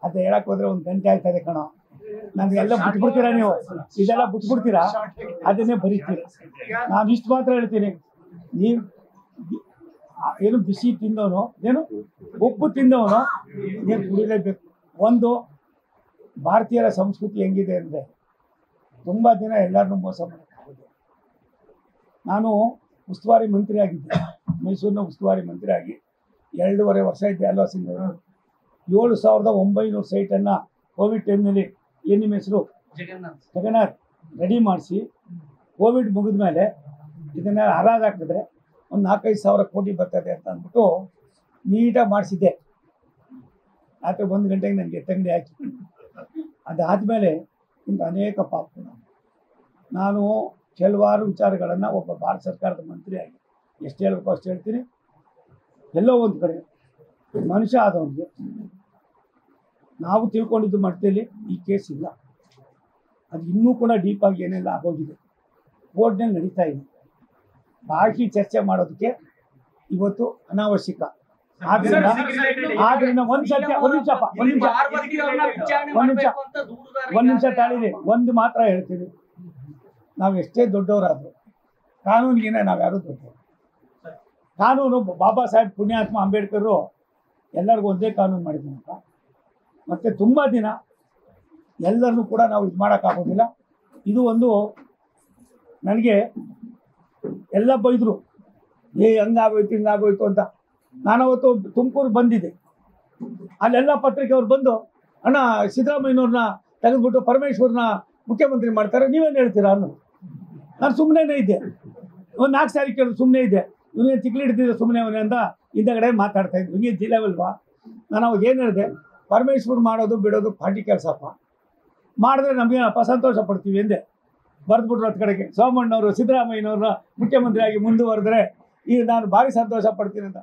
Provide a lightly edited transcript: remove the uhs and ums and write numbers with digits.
ಅಂತ ಹೇಳಕ್ ಹೋದ್ರೆ ಒಂದು ಗಂಟೆ ಆಯ್ತದೆ ಕಣೋ. ನಮ್ಗೆಲ್ಲ ಬಿಟ್ಬಿಡ್ತೀರಾ ನೀವು, ಇದೆಲ್ಲ ಬಿಟ್ಬಿಡ್ತೀರಾ, ಅದನ್ನೇ ಬರೀತೀರ. ನಾನು ಇಷ್ಟು ಮಾತ್ರ ಹೇಳ್ತೀನಿ, ನೀವು ಏನು ಬಿಸಿ ತಿಂದವನು, ಏನು ಉಪ್ಪು ತಿಂದವನು ನೀರು ಕುಡಿಲೇಬೇಕು. ಒಂದು ಭಾರತೀಯರ ಸಂಸ್ಕೃತಿ ಹೆಂಗಿದೆ ಅಂದರೆ ತುಂಬ ದಿನ ಎಲ್ಲರನ್ನೂ ಮೋಸ ಮಾಡೋಕ್ಕಾಗೋದು. ನಾನು ಉಸ್ತುವಾರಿ ಮಂತ್ರಿ ಆಗಿದ್ದೆ, ಮೈಸೂರಿನ ಉಸ್ತುವಾರಿ ಮಂತ್ರಿ ಆಗಿ 2.5 ವರ್ಷ ಇದ್ದೆ ಅಲ್ವಾ ಸಿಂಗ್. 7,900 ಸೈಟನ್ನು ಕೋವಿಡ್ ಟೈಮ್ನಲ್ಲಿ ಏನು ನಿಮ್ಮ ಹೆಸರು ಜಗನ್ನಾಥ್ ರೆಡಿ ಮಾಡಿಸಿ, ಕೋವಿಡ್ ಮುಗಿದ ಮೇಲೆ ಇದನ್ನ ಹರಾಜು ಹಾಕಿದ್ರೆ ಒಂದು 4-5 ಸಾವಿರ ಕೋಟಿ ಬರ್ತದೆ ಅಂತ ಅಂದ್ಬಿಟ್ಟು ನೀಟಾಗಿ ಮಾಡಿಸಿದ್ದೆ. ರಾತ್ರಿ 1 ಗಂಟೆಗೆ ನನಗೆ ಎತ್ತಂಗಡಿ ಹಾಕಿ. ಅದಾದಮೇಲೆ ಇಂಥ ಅನೇಕ ಪಾಪಗಳು. ನಾನು ಕೆಲವಾರು ವಿಚಾರಗಳನ್ನು ಒಬ್ಬ ಭಾರತ ಸರ್ಕಾರದ ಮಂತ್ರಿಯಾಗಿ ಎಷ್ಟು ಹೇಳಬೇಕು ಅಷ್ಟು ಹೇಳ್ತೀನಿ. ಎಲ್ಲೋ ಒಂದು ಕಡೆ ಮನುಷ್ಯ ಆದವನಿಗೆ ನಾವು ತಿಳ್ಕೊಂಡಿದ್ದು ಮಟ್ಟದಲ್ಲಿ ಈ ಕೇಸ್ ಇಲ್ಲ, ಅದು ಇನ್ನೂ ಕೂಡ ಡೀಪಾಗಿ ಏನೆಲ್ಲ ಆಗೋಗಿದೆ, ಕೋರ್ಟ್ನಲ್ಲಿ ನಡೀತಾ ಇದೆ. ಬಾಕಿ ಚರ್ಚೆ ಮಾಡೋದಕ್ಕೆ ಇವತ್ತು ಅನಾವಶ್ಯಕ. ಆದ್ರಿಂದ ಒಂದು ನಿಮಿಷ ತಾಳಿರಿ. ಒಂದು ಮಾತ್ರ ಹೇಳ್ತೀನಿ, ನಾವು ಎಷ್ಟೇ ದೊಡ್ಡವರಾದ್ರು ಕಾನೂನಿಗೆ ನಾವು ಯಾರು ದೊಡ್ಡವರು. ಕಾನೂನು ಬಾಬಾ ಸಾಹೇಬ್ ಪುಣ್ಯಾತ್ಮ ಅಂಬೇಡ್ಕರ್ ಎಲ್ಲರಿಗೂ ಒಂದೇ ಕಾನೂನು ಮಾಡಿದ್ದೀನಪ್ಪ. ಮತ್ತು ತುಂಬ ದಿನ ಎಲ್ಲರನ್ನೂ ಕೂಡ ನಾವು ಇದು ಮಾಡೋಕ್ಕಾಗೋದಿಲ್ಲ. ಇದು ಒಂದು ನನಗೆ ಎಲ್ಲ ಬೈದರು, ಹಂಗಾಗೋಯ್ತು ಹಿಂಗಾಗೋಯ್ತು ಅಂತ. ನಾನವತ್ತು ತುಮಕೂರು ಬಂದಿದ್ದೆ, ಅಲ್ಲೆಲ್ಲ ಪತ್ರಿಕೆಯವ್ರು ಬಂದು ಅಣ್ಣ ಸಿದ್ದರಾಮಯ್ಯನವ್ರನ್ನ ತೆಗೆದುಬಿಟ್ಟು ಪರಮೇಶ್ವರ್ನ ಮುಖ್ಯಮಂತ್ರಿ ಮಾಡ್ತಾರೆ, ನೀವೇನು ಹೇಳ್ತೀರಾ ಅನ್ನೋ. ನಾನು ಸುಮ್ಮನೆ ಇದ್ದೆ, ಒಂದು 4 ಸಾರಿ ಕೇಳಿದ್ರು, ಸುಮ್ಮನೆ ಇದ್ದೆ. ಇವನಿಗೆ ಚಿಕ್ಕಲಿ ಹಿಡ್ತಿದ್ದೆ ಸುಮ್ಮನೆ ಅವನೇ ಅಂತ ಹಿಂದಗಡೆ ಮಾತಾಡ್ತಾ ಇದ್ವಿ. ಹಿಂಗೆ ಜಿಲ್ಲೆವಲ್ವಾ. ನಾನು ಅವಾಗ ಏನು ಹೇಳಿದೆ, ಪರಮೇಶ್ವರ್ ಮಾಡೋದು ಬಿಡೋದು ಪಾರ್ಟಿ ಕೆಲಸಪ್ಪ, ಮಾಡಿದ್ರೆ ನಮಗೇನಪ್ಪ ಸಂತೋಷ ಪಡ್ತೀವಿ ಎಂದೆ. ಬರೆದ್ಬಿಟ್ರು ಹತ್ತು ಕಡೆಗೆ, ಸೋಮಣ್ಣವರು ಸಿದ್ದರಾಮಯ್ಯನವ್ರನ್ನ ಮುಖ್ಯಮಂತ್ರಿಯಾಗಿ ಮುಂದುವರೆದ್ರೆ ಈಗ ನಾನು ಭಾರಿ ಸಂತೋಷ ಪಡ್ತೀನಿ ಅಂತ.